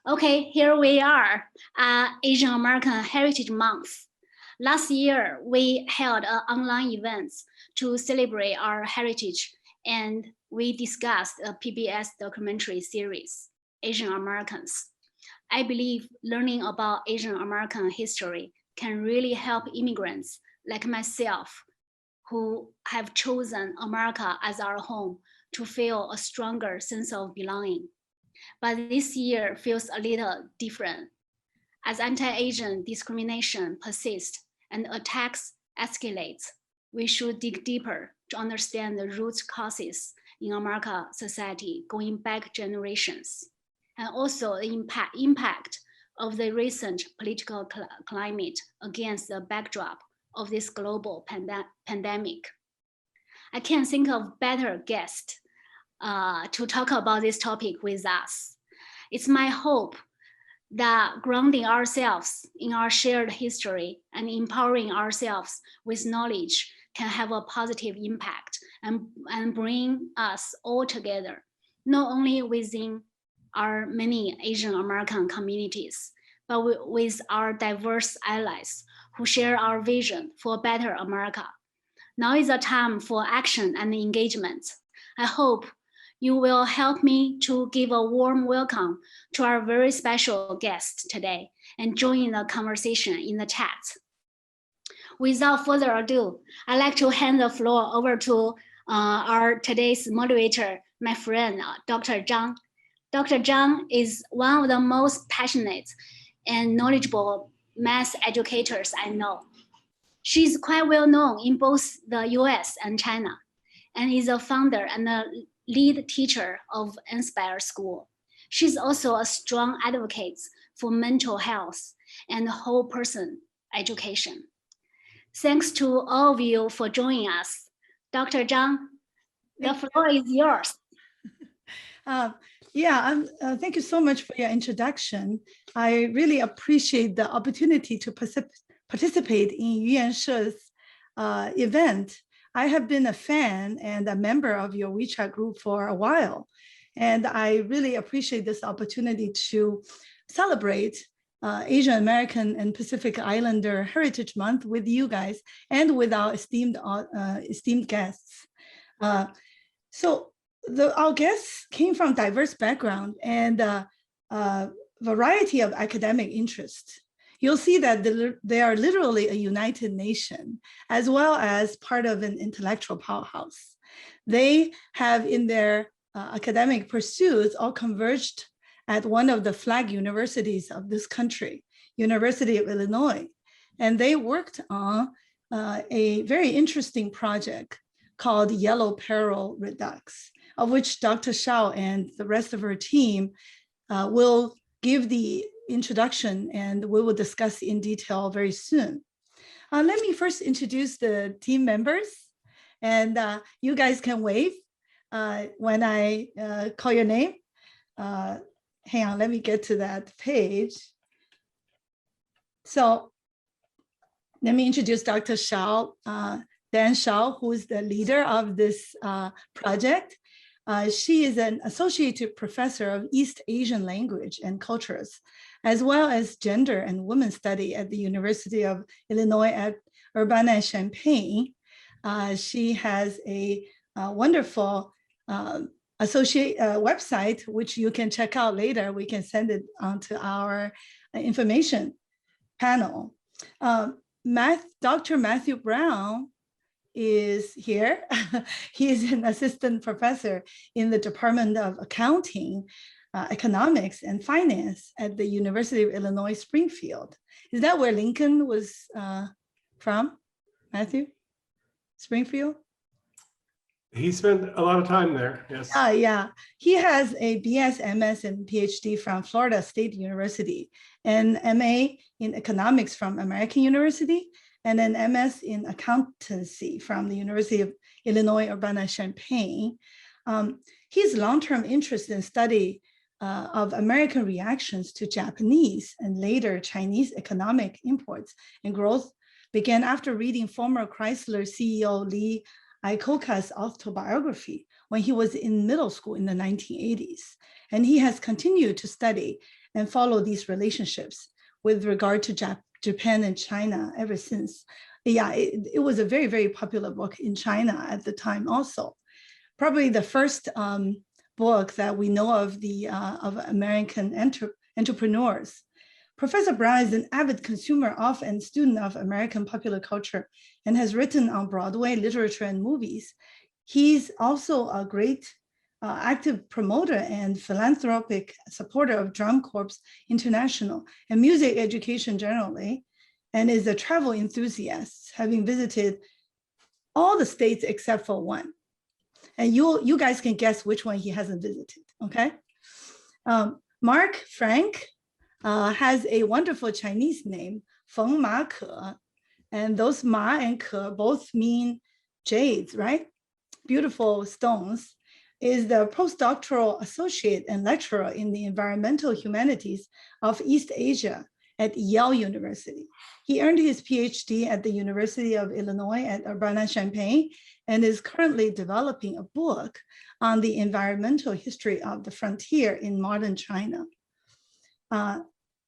Okay, here we are, Asian American Heritage Month. Last year, we held an online event to celebrate our heritage, and we discussed a PBS documentary series, Asian Americans. I believe learning about Asian American history can really help immigrants like myself who have chosen America as our home to feel a stronger sense of belonging. But this year feels a little different. As anti-Asian discrimination persists and attacks escalate, we should dig deeper to understand the root causes in American society going back generations, and also the impact of the recent political climate against the backdrop of this global pandemic. I can't think of better guest to talk about this topic with us. It's my hope that grounding ourselves in our shared history and empowering ourselves with knowledge can have a positive impact and bring us all together, not only within our many Asian American communities, but with our diverse allies who share our vision for a better America. Now is the time for action and engagement. I hope you will help me to give a warm welcome to our very special guest today and join the conversation in the chat. Without further ado, I'd like to hand the floor over to our today's moderator, my friend, Dr. Zhang. Dr. Zhang is one of the most passionate and knowledgeable math educators I know. She's quite well known in both the US and China, and is a founder and a lead teacher of Inspire School. She's also a strong advocate for mental health and whole person education. Thanks to all of you for joining us. Dr. Zhang, the floor is yours. Thank you so much for your introduction. I really appreciate the opportunity to participate in Yuan She's event. I have been a fan and a member of your WeChat group for a while, and I really appreciate this opportunity to celebrate Asian American and Pacific Islander Heritage Month with you guys and with our esteemed guests. Our guests came from diverse background and a variety of academic interests. You'll see that they are literally a united nation, as well as part of an intellectual powerhouse. They have in their academic pursuits all converged at one of the flag universities of this country, University of Illinois. And they worked on a very interesting project called Yellow Peril Redux, of which Dr. Shao and the rest of her team will give the introduction, and we will discuss in detail very soon. Let me first introduce the team members, and you guys can wave when I call your name. Hang on, let me get to that page. So let me introduce Dr. Shao, Dan Shao, who is the leader of this project. She is an associate professor of East Asian language and cultures, as well as gender and women's study at the University of Illinois at Urbana-Champaign. She has a wonderful website, which you can check out later. We can send it onto our information panel. Dr. Matthew Brown is here. He is an assistant professor in the Department of Accounting, Economics, and Finance at the University of Illinois, Springfield. Is that where Lincoln was from, Matthew? Springfield? He spent a lot of time there, yes. Yeah, he has a BS, MS, and PhD from Florida State University, and MA in Economics from American University, and an MS in Accountancy from the University of Illinois, Urbana-Champaign. His long-term interest in study of American reactions to Japanese and later Chinese economic imports and growth began after reading former Chrysler CEO Lee Ikoka's autobiography when he was in middle school in the 1980s. And he has continued to study and follow these relationships with regard to Japan and China ever since. Yeah, it was a very, very popular book in China at the time also. Probably the first book that we know of of American entrepreneurs. Professor Brown is an avid consumer of and student of American popular culture and has written on Broadway, literature, and movies. He's also a great active promoter and philanthropic supporter of Drum Corps International and music education generally, and is a travel enthusiast, having visited all the states except for one. And you guys can guess which one he hasn't visited, okay? Mark Frank has a wonderful Chinese name, Feng Ma Ke, and those Ma and Ke both mean jades, right? Beautiful stones. Is the postdoctoral associate and lecturer in the environmental humanities of East Asia at Yale University. He earned his PhD at the University of Illinois at Urbana-Champaign and is currently developing a book on the environmental history of the frontier in modern China.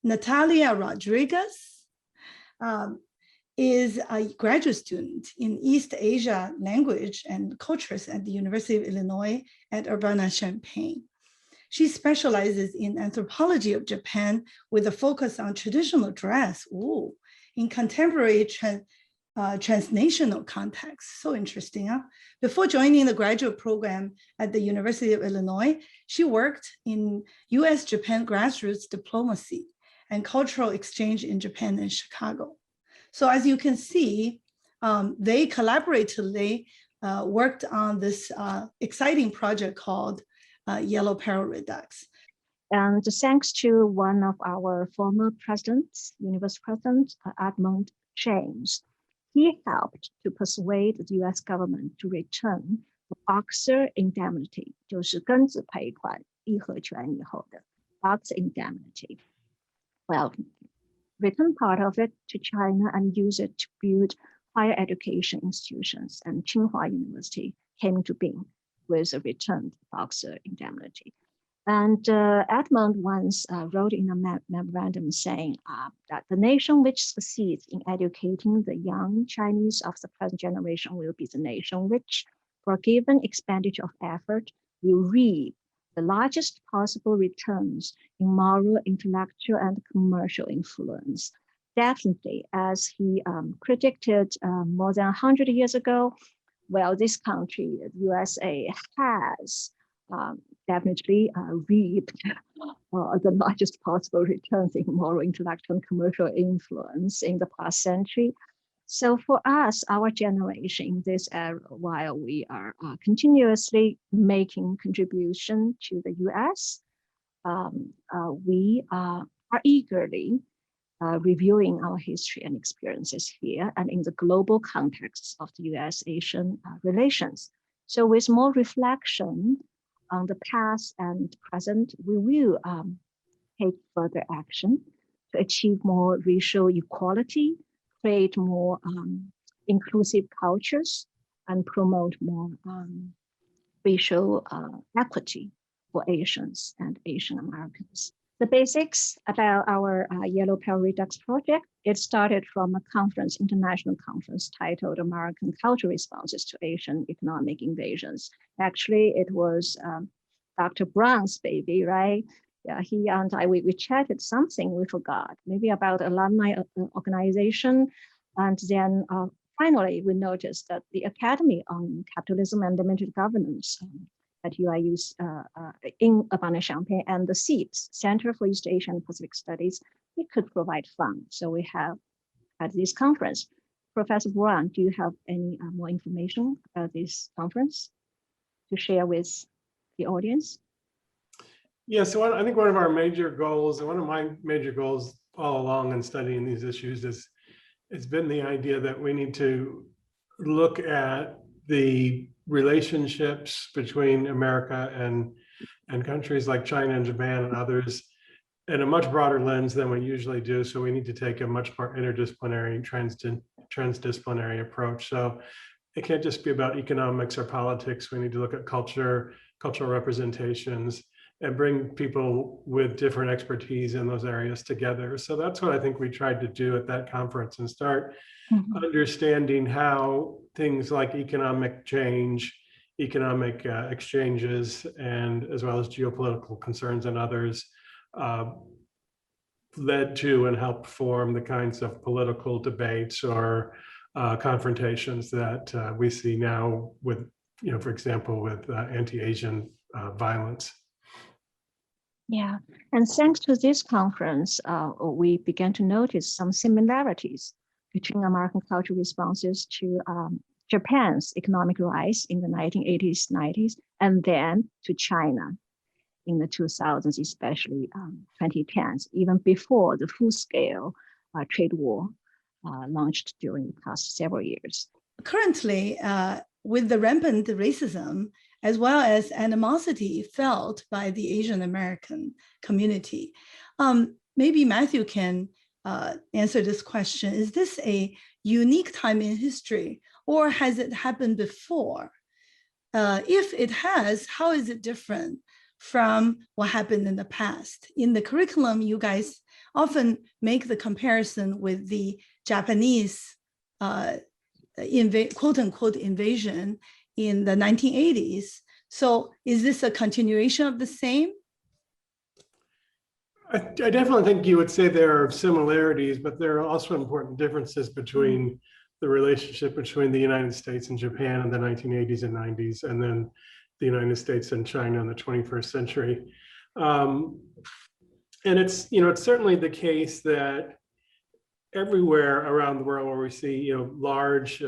Natalia Rodriguez is a graduate student in East Asia language and cultures at the University of Illinois at Urbana-Champaign. She specializes in anthropology of Japan with a focus on traditional dress in contemporary transnational context. So interesting, huh? Before joining the graduate program at the University of Illinois, she worked in US-Japan grassroots diplomacy and cultural exchange in Japan and Chicago. So as you can see, they collaboratively worked on this exciting project called Yellow Peril Redux. And thanks to one of our former presidents, University President Edmund James, he helped to persuade the US government to return the Boxer Indemnity, 就是庚子赔款议和权以后的 Boxer Indemnity. Well, return part of it to China and use it to build higher education institutions. And Tsinghua University came to being with a returned Boxer Indemnity. And Edmund once wrote in a memorandum saying that the nation which succeeds in educating the young Chinese of the present generation will be the nation which, for a given expenditure of effort, will reap the largest possible returns in moral, intellectual, and commercial influence. Definitely, as he predicted more than 100 years ago, well, this country, the USA, has definitely reaped the largest possible returns in moral, intellectual, and commercial influence in the past century. So for us, our generation in this era, while we are continuously making contribution to the US, we are eagerly reviewing our history and experiences here and in the global context of the US-Asian relations. So with more reflection on the past and present, we will take further action to achieve more racial equality, create more inclusive cultures, and promote more racial equity for Asians and Asian Americans. The basics about our Yellow Peril Redux project, it started from a conference, international conference titled American Cultural Responses to Asian Economic Invasions. Actually, it was Dr. Brown's baby, right? Yeah, he and I, we chatted something we forgot, maybe about alumni organization. And then finally, we noticed that the Academy on Capitalism and Limited Governance at UIU in Urbana-Champaign and the CEAPS, Center for East Asian and Pacific Studies, we could provide funds. So we have at this conference. Professor Brown, do you have any more information about this conference to share with the audience? Yeah, so I think one of our major goals, and one of my major goals all along in studying these issues is, it's been the idea that we need to look at the relationships between America and countries like China and Japan and others in a much broader lens than we usually do. So we need to take a much more interdisciplinary, transdisciplinary approach. So it can't just be about economics or politics. We need to look at culture, cultural representations, and bring people with different expertise in those areas together. So that's what I think we tried to do at that conference, and start understanding how things like economic change, economic exchanges, and as well as geopolitical concerns and others led to and helped form the kinds of political debates or confrontations that we see now with, for example, with anti-Asian violence. Yeah, and thanks to this conference, we began to notice some similarities between American cultural responses to Japan's economic rise in the 1980s, 90s, and then to China in the 2000s, especially 2010s, even before the full-scale trade war launched during the past several years. Currently, with the rampant racism, as well as animosity felt by the Asian American community, maybe Matthew can answer this question. Is this a unique time in history, or has it happened before? If it has, how is it different from what happened in the past? In the curriculum, you guys often make the comparison with the Japanese quote unquote invasion in the 1980s. So is this a continuation of the same? I definitely think you would say there are similarities, but there are also important differences between the relationship between the United States and Japan in the 1980s and 90s, and then the United States and China in the 21st century. And it's certainly the case that everywhere around the world where we see large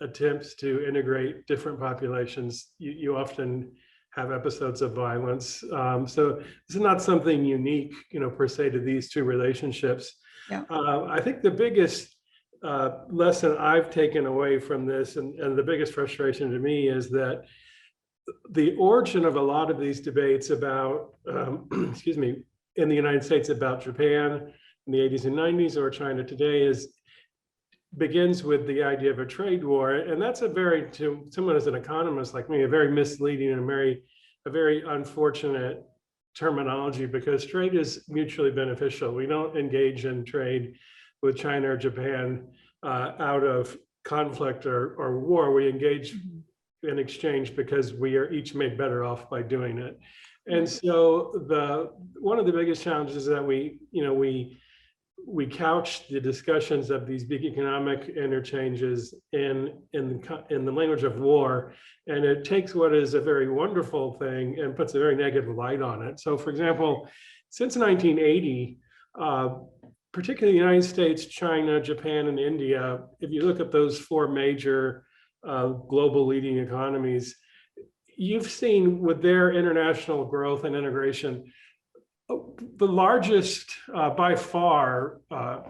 attempts to integrate different populations, you often have episodes of violence. So this is not something unique, per se, to these two relationships. Yeah. I think the biggest lesson I've taken away from this, and the biggest frustration to me, is that the origin of a lot of these debates about, in the United States about Japan in the 80s and 90s, or China today, begins with the idea of a trade war. And that's to someone as an economist like me, a very misleading and a very unfortunate terminology, because trade is mutually beneficial. We don't engage in trade with China or Japan out of conflict or war. We engage in exchange because we are each made better off by doing it. And so one of the biggest challenges is that we couch the discussions of these big economic interchanges in the language of war, and it takes what is a very wonderful thing and puts a very negative light on it. So, for example, since 1980, particularly the United States, China, Japan, and India, if you look at those four major global leading economies, you've seen with their international growth and integration, the largest by far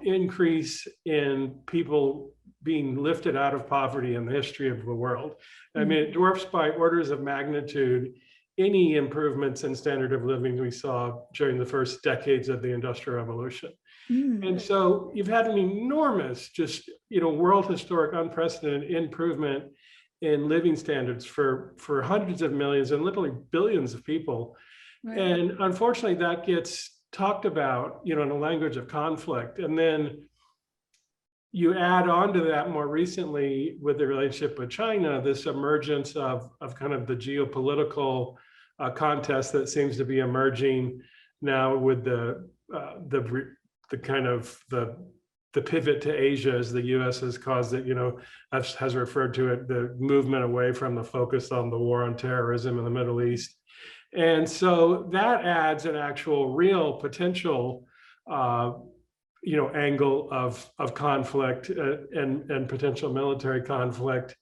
increase in people being lifted out of poverty in the history of the world. I mean, it dwarfs by orders of magnitude any improvements in standard of living we saw during the first decades of the Industrial Revolution. And so you've had an enormous, world historic, unprecedented improvement in living standards for hundreds of millions and literally billions of people. Right. And unfortunately, that gets talked about, in a language of conflict. And then you add on to that more recently with the relationship with China, this emergence of kind of the geopolitical contest that seems to be emerging now with the pivot to Asia, as the U.S. has caused it, has referred to it, the movement away from the focus on the war on terrorism in the Middle East. And so that adds an actual real potential, angle of conflict and potential military conflict.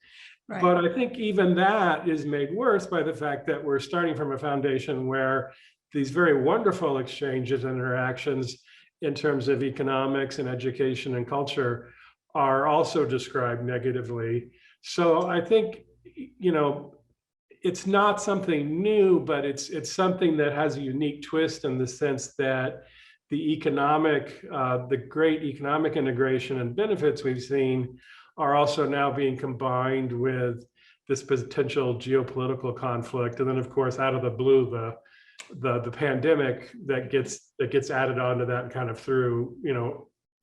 Right. But I think even that is made worse by the fact that we're starting from a foundation where these very wonderful exchanges and interactions in terms of economics and education and culture are also described negatively. So I think, it's not something new, but it's something that has a unique twist in the sense that the great economic integration and benefits we've seen are also now being combined with this potential geopolitical conflict. And then of course, out of the blue, the pandemic that gets added onto that and kind of threw,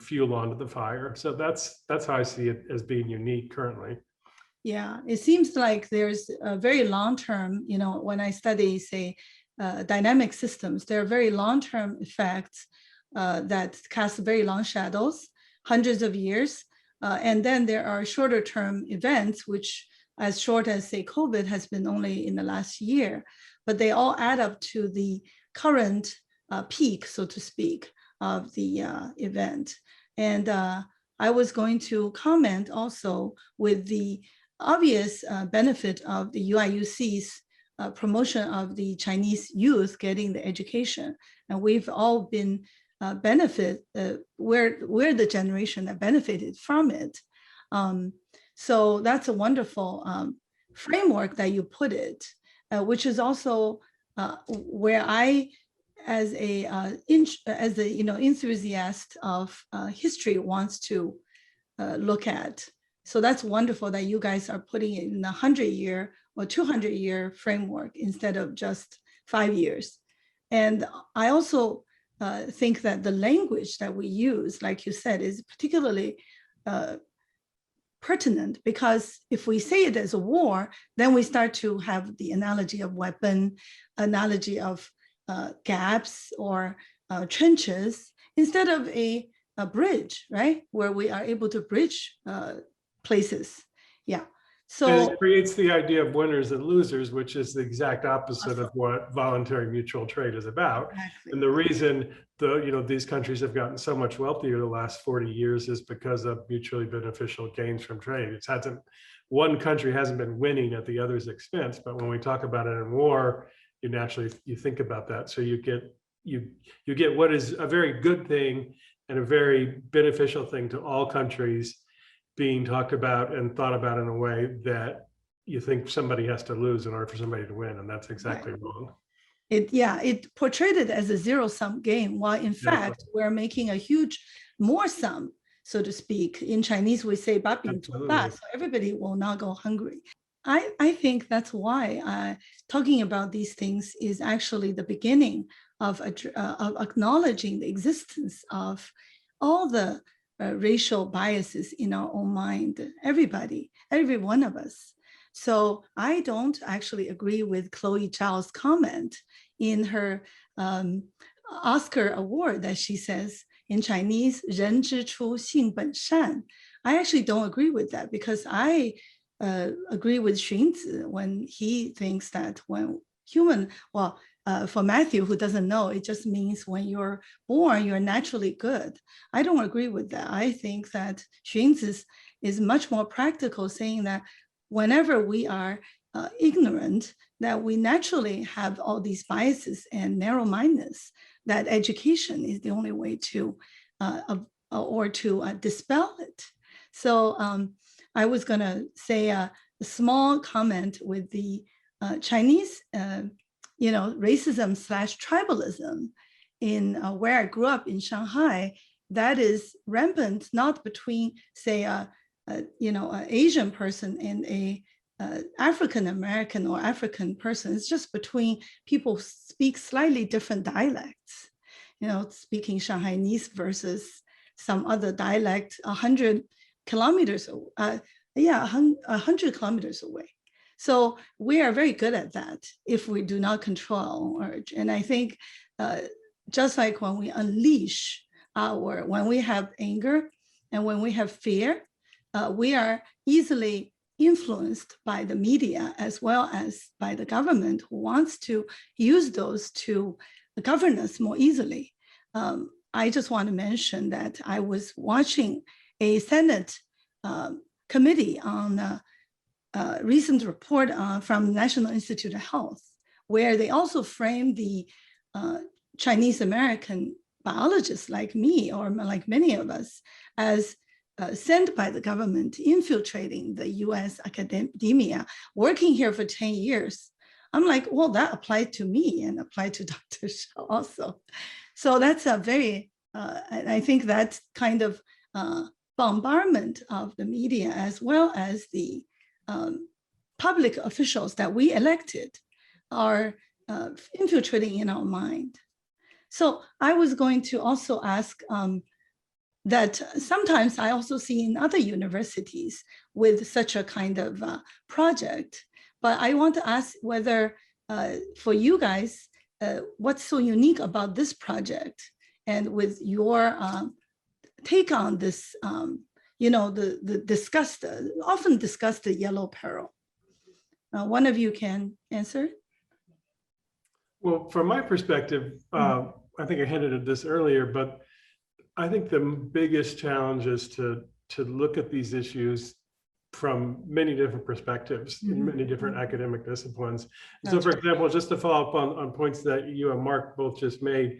fuel onto the fire. So that's how I see it as being unique currently. Yeah, it seems like there's a very long-term, when I study, say, dynamic systems, there are very long-term effects that cast very long shadows, hundreds of years. And then there are shorter-term events, which as short as, say, COVID has been only in the last year, but they all add up to the current peak, so to speak, of the event. And I was going to comment also with the obvious benefit of the UIUC's promotion of the Chinese youth getting the education. And we've all been we're the generation that benefited from it. So that's a wonderful framework that you put it, which is also where I, as a enthusiast of history, wants to look at. So that's wonderful that you guys are putting it in a 100-year or 200-year framework instead of just 5 years. And I also think that the language that we use, like you said, is particularly pertinent, because if we say it as a war, then we start to have the analogy of weapon, analogy of gaps or trenches, instead of a bridge, right? Where we are able to bridge places. Yeah. So and it creates the idea of winners and losers, which is the exact opposite of what voluntary mutual trade is about. Exactly. And the reason these countries have gotten so much wealthier the last 40 years is because of mutually beneficial gains from trade. One country hasn't been winning at the other's expense, but when we talk about it in war, you think about that. So you get what is a very good thing and a very beneficial thing to all countries being talked about and thought about in a way that you think somebody has to lose in order for somebody to win, and that's exactly wrong. It portrayed it as a zero-sum game, while in fact we're making a huge more sum, so to speak. In Chinese, we say "ba bing zuo da," so everybody will not go hungry. I think that's why talking about these things is actually the beginning of acknowledging the existence of all the racial biases in our own mind, every one of us. So I don't actually agree with Chloe Zhao's comment in her Oscar award that she says in Chinese, 人之初性本善. I actually don't agree with that, because I agree with Xunzi when he thinks that when human, for Matthew, who doesn't know, it just means when you're born, you're naturally good. I don't agree with that. I think that Xunzi is much more practical, saying that whenever we are ignorant, that we naturally have all these biases and narrow-mindedness, that education is the only way to, dispel it. So I was gonna say a small comment with the Chinese, racism / tribalism in where I grew up in Shanghai, that is rampant, not between, say, an Asian person and a African American or African person. It's just between people who speak slightly different dialects, speaking Shanghainese versus some other dialect 100 kilometers, 100 kilometers away. So we are very good at that if we do not control urge. And I think just like when we unleash when we have anger and when we have fear, we are easily influenced by the media as well as by the government, who wants to use those to govern us more easily. I just want to mention that I was watching a Senate committee on a recent report from the National Institute of Health, where they also framed the Chinese American biologists like me, or like many of us, as sent by the government, infiltrating the US academia, working here for 10 years. I'm like, well, that applied to me and applied to Dr. Shao also. So that's a very, I think that kind of bombardment of the media as well as the public officials that we elected are infiltrating in our mind. So I was going to also ask that sometimes I also see in other universities with such a kind of project, but I want to ask whether for you guys, what's so unique about this project, and with your take on this, the often discussed yellow peril. One of you can answer. Well, from my perspective, I think I hinted at this earlier, but I think the biggest challenge is to look at these issues from many different perspectives in many different academic disciplines. So, for example, just to follow up on points that you and Mark both just made,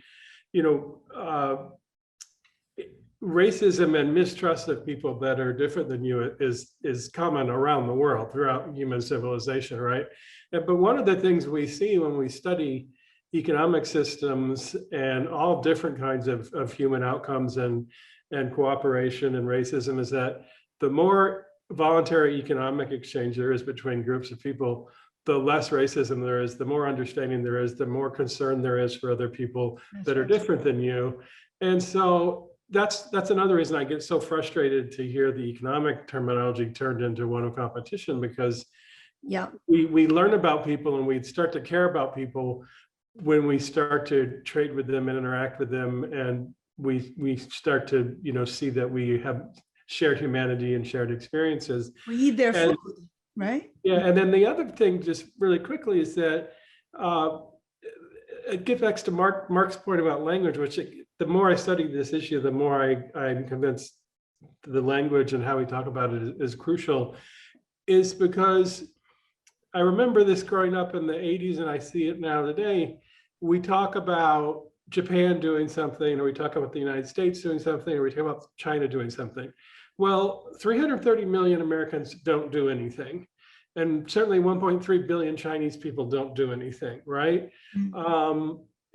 racism and mistrust of people that are different than you is common around the world throughout human civilization, right? But one of the things we see when we study economic systems and all different kinds of human outcomes and cooperation and racism is that the more voluntary economic exchange there is between groups of people, the less racism there is, the more understanding there is, the more concern there is for other people that are different than you. And so that's another reason I get so frustrated to hear the economic terminology turned into one of competition, because we learn about people and we start to care about people when we start to trade with them and interact with them, and we start to see that we have shared humanity and shared experiences. We eat their food, right? Yeah, and then the other thing, just really quickly, is that it gets back to Mark's point about language, which the more I study this issue, the more I'm convinced the language and how we talk about it is crucial, is because I remember this growing up in the 80s and I see it now today. We talk about Japan doing something, or we talk about the United States doing something, or we talk about China doing something. Well, 330 million Americans don't do anything. And certainly 1.3 billion Chinese people don't do anything, right?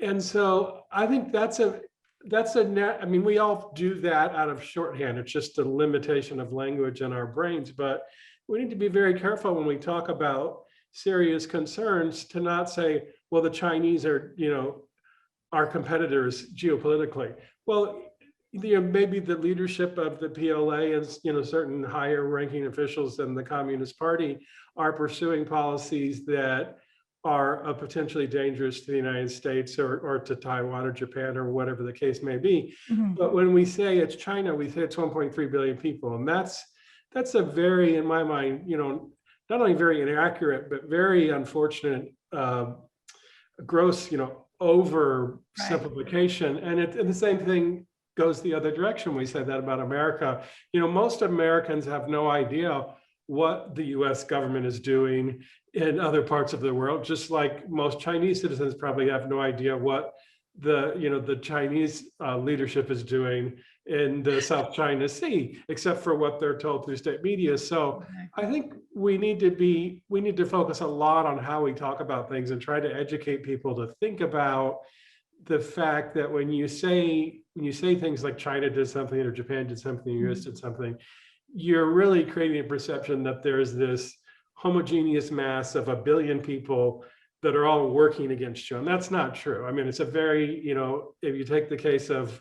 And so I think we all do that out of shorthand. It's just a limitation of language in our brains, but we need to be very careful when we talk about serious concerns to not say, well, the Chinese are, our competitors geopolitically. Well, maybe the leadership of the PLA and certain higher ranking officials in the Communist Party are pursuing policies that are potentially dangerous to the United States or to Taiwan or Japan or whatever the case may be. But when we say it's China, we say it's 1.3 billion people. And that's a very, in my mind, not only very inaccurate, but very unfortunate, gross, oversimplification. And the same thing goes the other direction. We said that about America. Most Americans have no idea what the US government is doing in other parts of the world, just like most Chinese citizens probably have no idea what the Chinese leadership is doing in the South China Sea, except for what they're told through state media. So I think we need to focus a lot on how we talk about things and try to educate people to think about the fact that when you say things like China did something or Japan did something, or US did something, you're really creating a perception that there's this homogeneous mass of 1 billion people that are all working against you. And that's not true. I mean, it's a very, if you take the case of,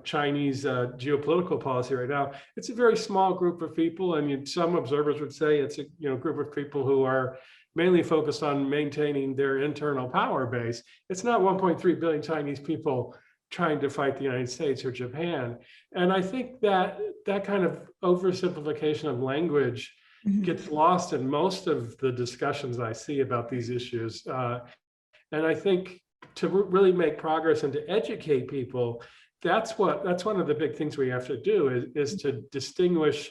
Chinese geopolitical policy right now, it's a very small group of people. And some observers would say it's a group of people who are mainly focused on maintaining their internal power base. It's not 1.3 billion Chinese people trying to fight the United States or Japan. And I think that kind of oversimplification of language gets lost in most of the discussions I see about these issues. And I think to really make progress and to educate people, that's one of the big things we have to do is to distinguish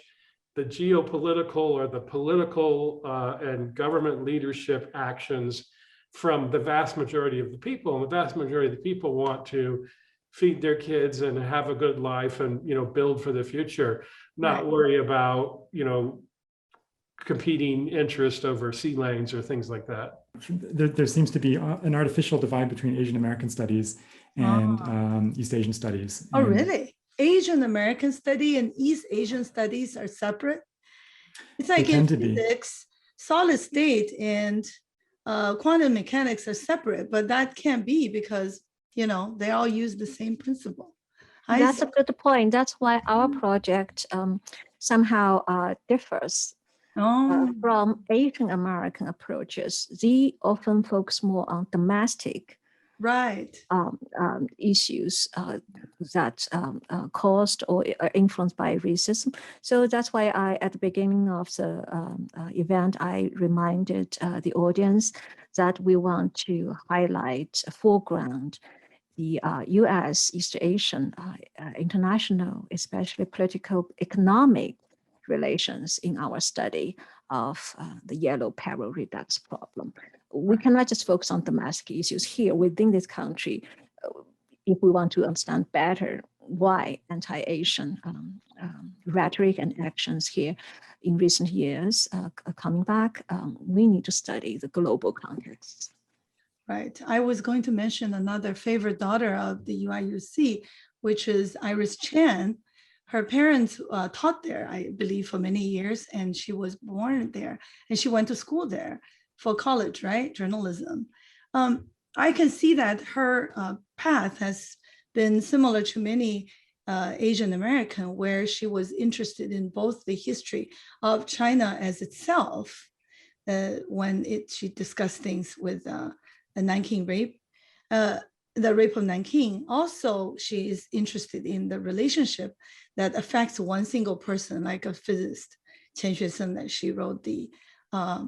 the geopolitical or the political and government leadership actions from the vast majority of the people. And the vast majority of the people want to feed their kids and have a good life and build for the future, not worry about competing interest over sea lanes or things like that. There seems to be an artificial divide between Asian American studies and East Asian studies. Oh, really? Asian American study and East Asian studies are separate. It's like They in tend to be. physics, solid state and quantum mechanics are separate, but that can't be because, you know, they all use the same principle. That's a good point. That's why our project somehow differs from Asian American approaches. They often focus more on domestic right. Issues that caused or are influenced by racism. So that's why at the beginning of the event, I reminded the audience that we want to highlight, foreground the U.S., East Asian, international, especially political, economic relations in our study of the yellow Peril Redux problem. We cannot just focus on domestic issues here within this country if we want to understand better why anti-Asian rhetoric and actions here in recent years are coming back. We need to study the global context. Right. I was going to mention another favorite daughter of the UIUC, which is Iris Chan. Her parents taught there, I believe, for many years, and she was born there, and she went to school there for college, right? Journalism. I can see that her path has been similar to many Asian American, where she was interested in both the history of China as itself, when she discussed things with the Nanking rape, the rape of Nanking. Also, she is interested in the relationship that affects one single person, like a physicist, Chen Xuesen, that she wrote the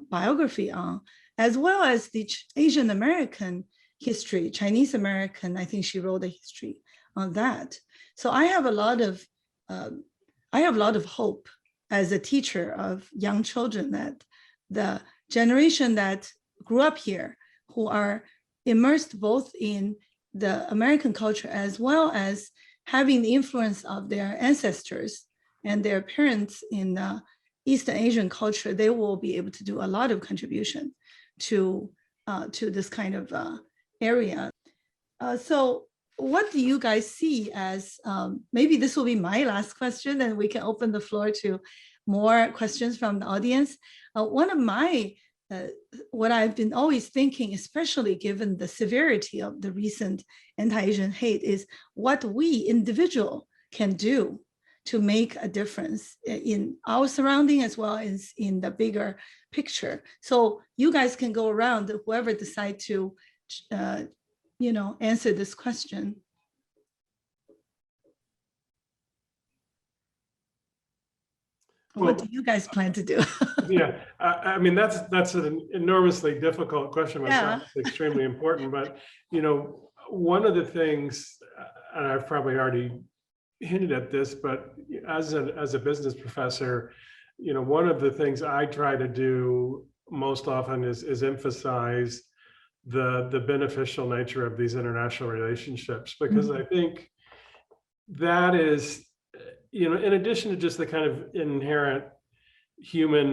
biography on, as well as the Asian American history, Chinese American. I think she wrote a history on that. So I have a lot of hope as a teacher of young children that the generation that grew up here, who are immersed both in the American culture as well as having the influence of their ancestors and their parents in Eastern Asian culture, they will be able to do a lot of contribution to this kind of area. So what do you guys see as, maybe this will be my last question and we can open the floor to more questions from the audience. One of my what I've been always thinking, especially given the severity of the recent anti-Asian hate, is what we individual can do to make a difference in our surrounding as well as in the bigger picture. So you guys can go around, whoever decide to, answer this question. What do you guys plan to do? Yeah, I mean, that's an enormously difficult question, but Yeah. it's extremely important. But, one of the things, and I've probably already hinted at this, but as a business professor, one of the things I try to do most often is emphasize the beneficial nature of these international relationships, because I think that is, in addition to just the kind of inherent human,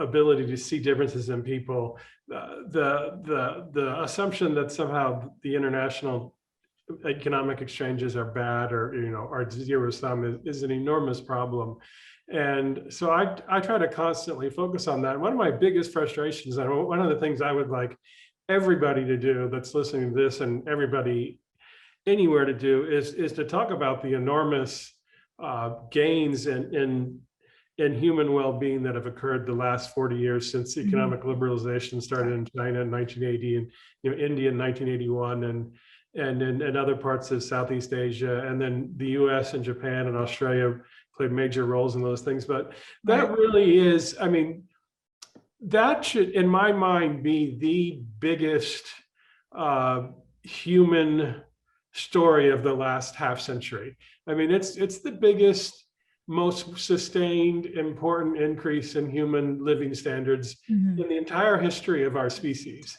ability to see differences in people, the assumption that somehow the international economic exchanges are bad or are zero sum is an enormous problem. And so I try to constantly focus on that. One of my biggest frustrations, and one of the things I would like everybody to do that's listening to this, and everybody anywhere to do, is to talk about the enormous gains in human well-being that have occurred the last 40 years since economic liberalization started in China in 1980, and India in 1981, and in other parts of Southeast Asia, and then the US and Japan and Australia played major roles in those things. But that really is, I mean, that should, in my mind, be the biggest human story of the last half century. I mean, it's the biggest, most sustained, important increase in human living standards in the entire history of our species.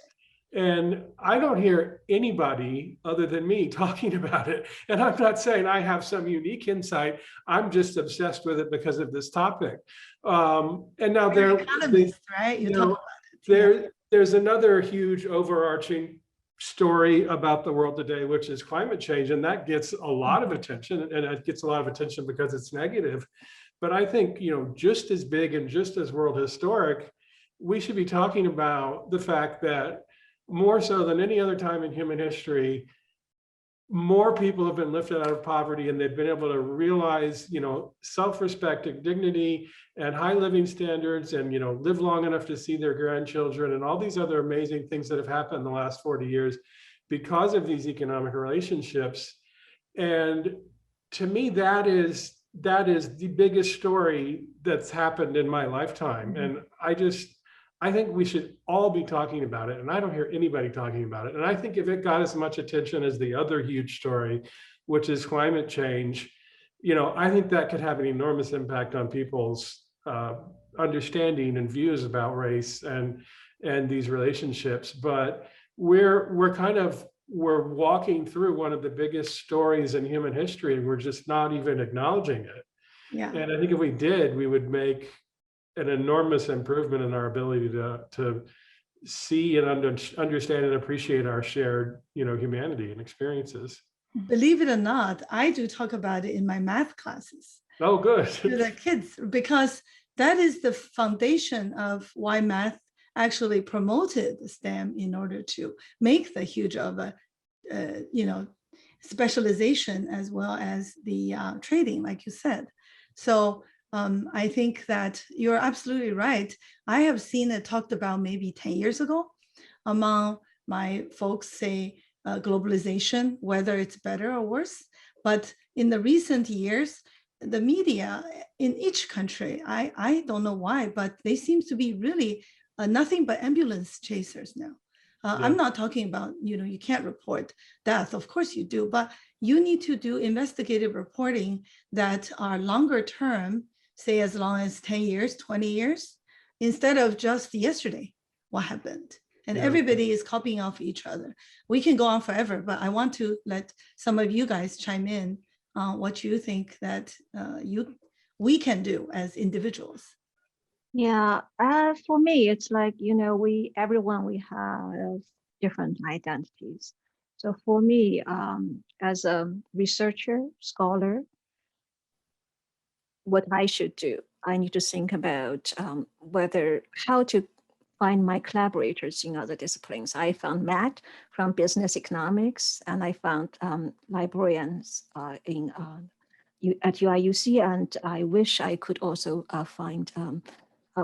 And I don't hear anybody other than me talking about it. And I'm not saying I have some unique insight. I'm just obsessed with it because of this topic. And now You're an economist, right? You talk about it. There's another huge overarching story about the world today, which is climate change, and that gets a lot of attention, and it gets a lot of attention because it's negative. But I think, just as big and just as world historic, we should be talking about the fact that more so than any other time in human history, more people have been lifted out of poverty, and they've been able to realize, self-respect and dignity and high living standards, and, live long enough to see their grandchildren and all these other amazing things that have happened in the last 40 years because of these economic relationships. And to me, that is the biggest story that's happened in my lifetime. And I think we should all be talking about it, and I don't hear anybody talking about it. And I think if it got as much attention as the other huge story, which is climate change, I think that could have an enormous impact on people's understanding and views about race and these relationships. But we're walking through one of the biggest stories in human history, and we're just not even acknowledging it. Yeah. And I think if we did, we would make an enormous improvement in our ability to see and understand and appreciate our shared, humanity and experiences. Believe it or not, I do talk about it in my math classes. Oh, good. To the kids, because that is the foundation of why math actually promoted STEM in order to make the huge of a, specialization as well as the trading, like you said. So I think that you're absolutely right. I have seen it talked about maybe 10 years ago among my folks, say globalization, whether it's better or worse. But in the recent years, the media in each country, I don't know why, but they seem to be really nothing but ambulance chasers now. I'm not talking about, you can't report death. Of course you do, but you need to do investigative reporting that are longer term, say as long as 10 years, 20 years, instead of just yesterday, what happened. And everybody is copying off each other. We can go on forever, but I want to let some of you guys chime in on what you think that we can do as individuals. Yeah, for me, it's like, everyone, we have different identities. So for me, as a researcher, scholar, what I should do, I need to think about how to find my collaborators in other disciplines. I found Matt from business economics, and I found librarians at UIUC, and I wish I could also find,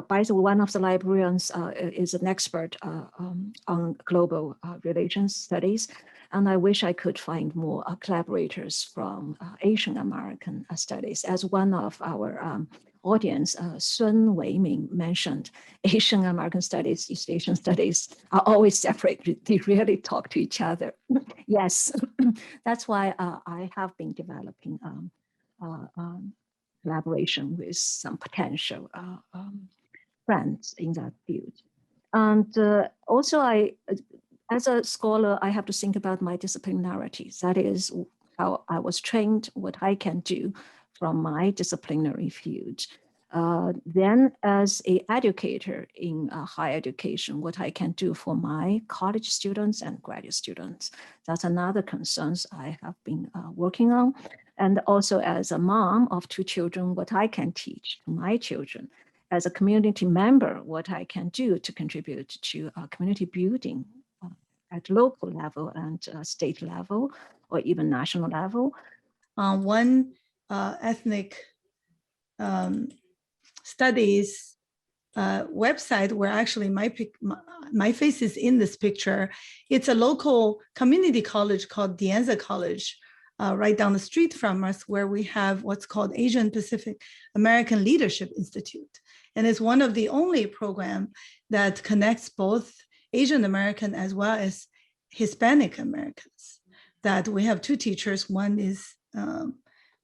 by the way, one of the librarians is an expert on global relations studies, and I wish I could find more collaborators from Asian American studies. As one of our audience, Sun Weiming, mentioned, Asian American studies, East Asian studies are always separate. They really talk to each other. Yes, that's why I have been developing collaboration with some potential friends in that field. And also as a scholar, I have to think about my disciplinarity. That is how I was trained, what I can do from my disciplinary field. Then as an educator in higher education, what I can do for my college students and graduate students. That's another concern I have been working on. And also as a mom of 2 children, what I can teach to my children. As a community member, what I can do to contribute to community building at local level and state level, or even national level. One ethnic studies website where actually my face is in this picture. It's a local community college called De Anza College, right down the street from us, where we have what's called Asian Pacific American Leadership Institute. And it's one of the only programs that connects both Asian American as well as Hispanic Americans. That we have 2 teachers. One is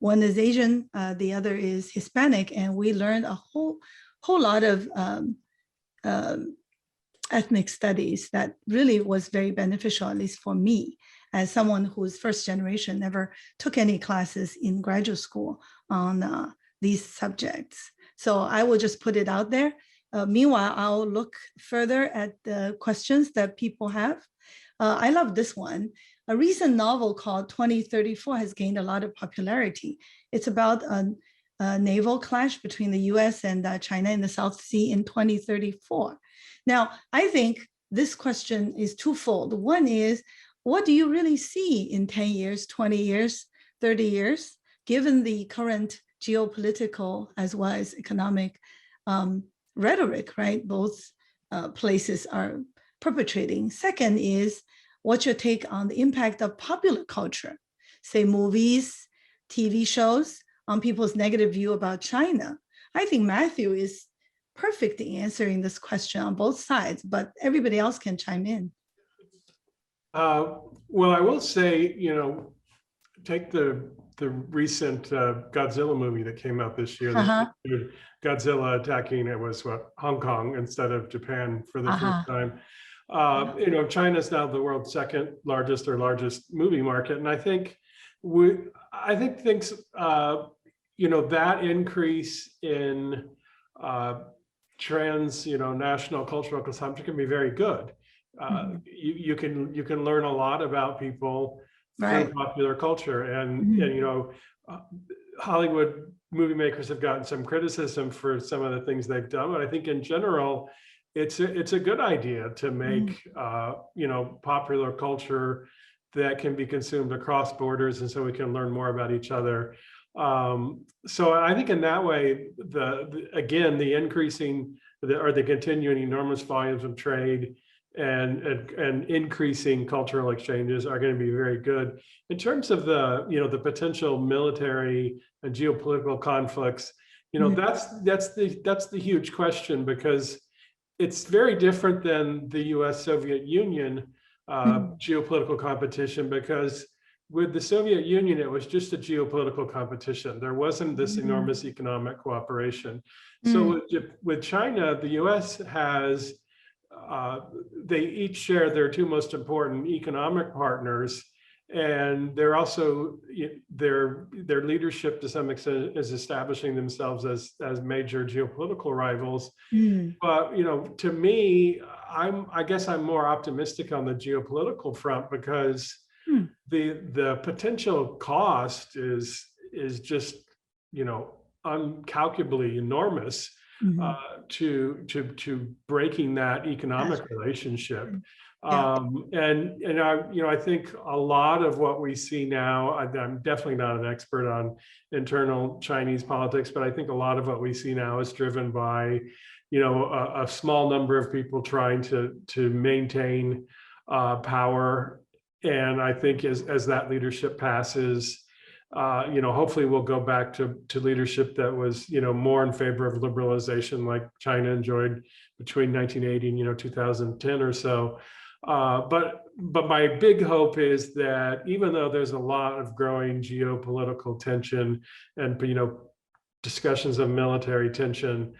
Asian, the other is Hispanic, and we learned a whole lot of ethnic studies that really was very beneficial, at least for me, as someone who's first generation, never took any classes in graduate school on these subjects. So I will just put it out there. Meanwhile, I'll look further at the questions that people have. I love this one. A recent novel called 2034 has gained a lot of popularity. It's about a naval clash between the US and China in the South Sea in 2034. Now, I think this question is twofold. One is, what do you really see in 10 years, 20 years, 30 years, given the current geopolitical as well as economic rhetoric, right? Both places are perpetrating. Second is, what's your take on the impact of popular culture, say movies, TV shows, on people's negative view about China? I think Matthew is perfect in answering this question on both sides, but everybody else can chime in. Well, I will say, take the recent Godzilla movie that came out this year. Godzilla attacking, it was Hong Kong instead of Japan for the first time. China's now the world's second largest or largest movie market, and I think things, that increase in trends, national cultural consumption can be very good. You can learn a lot about people through popular culture, and Hollywood movie makers have gotten some criticism for some of the things they've done, but I think in general it's a good idea to make popular culture that can be consumed across borders, and so we can learn more about each other. So I think in that way, the increasing or the continuing enormous volumes of trade and increasing cultural exchanges are going to be very good. In terms of the potential military and geopolitical conflicts, that's the huge question, because it's very different than the US-Soviet Union geopolitical competition, because with the Soviet Union, it was just a geopolitical competition. There wasn't this enormous economic cooperation. So with China, the US has, they each share their two most important economic partners, and they're also, their leadership to some extent is establishing themselves as major geopolitical rivals. But to me, I guess I'm more optimistic on the geopolitical front, because the potential cost is just uncalculably enormous to breaking that economic relationship. And I think a lot of what we see now, I'm definitely not an expert on internal Chinese politics, but I think a lot of what we see now is driven by a small number of people trying to maintain power. And I think as that leadership passes, hopefully we'll go back to leadership that was, more in favor of liberalization, like China enjoyed between 1980 and 2010 or so. But my big hope is that even though there's a lot of growing geopolitical tension and discussions of military tension,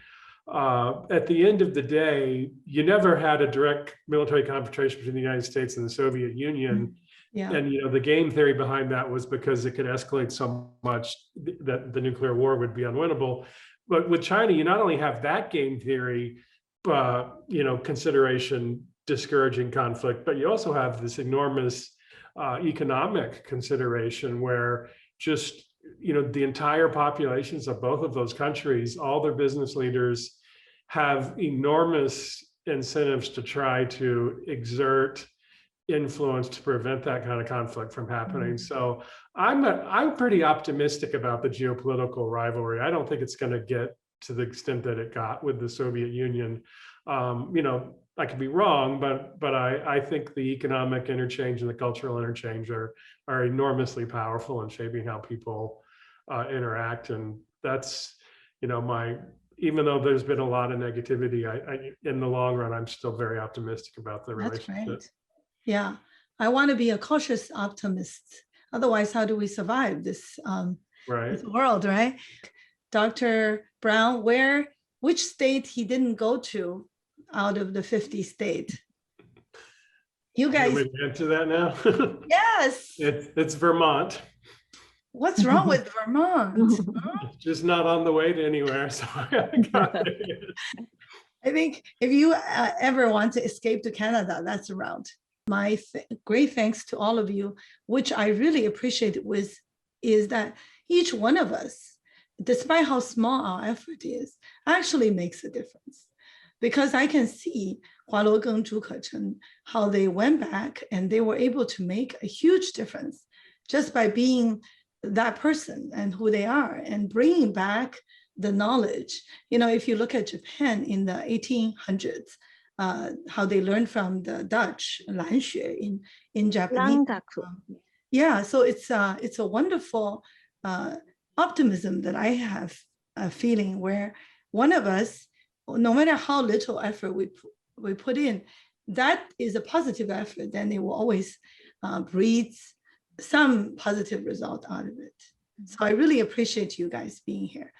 at the end of the day, you never had a direct military confrontation between the United States and the Soviet Union. And the game theory behind that was because it could escalate so much that the nuclear war would be unwinnable. But with China, you not only have that game theory, consideration discouraging conflict, but you also have this enormous economic consideration where just the entire populations of both of those countries, all their business leaders have enormous incentives to try to exert influence to prevent that kind of conflict from happening. So I'm pretty optimistic about the geopolitical rivalry. I don't think it's going to get to the extent that it got with the Soviet Union. I could be wrong, but I think the economic interchange and the cultural interchange are enormously powerful in shaping how people interact. And that's, even though there's been a lot of negativity, I in the long run, I'm still very optimistic about the relationship. That's right. Yeah, I want to be a cautious optimist. Otherwise, how do we survive this, this world, right? Dr. Brown, which state he didn't go to out of the 50 states? You guys. Can we answer that now? Yes. It's Vermont. What's wrong with Vermont? Just not on the way to anywhere. So I think if you ever want to escape to Canada, that's the route. My great thanks to all of you, which I really appreciate is that each one of us, despite how small our effort is, actually makes a difference. Because I can see Hualuogeng, Zhukechen, how they went back and they were able to make a huge difference just by being that person and who they are and bringing back the knowledge. You know, if you look at Japan in the 1800s, how they learned from the Dutch, 蓝学 in Japanese. Yeah, so it's a wonderful optimism that I have a feeling where one of us, no matter how little effort we put in, that is a positive effort, then it will always breed some positive result out of it. So I really appreciate you guys being here.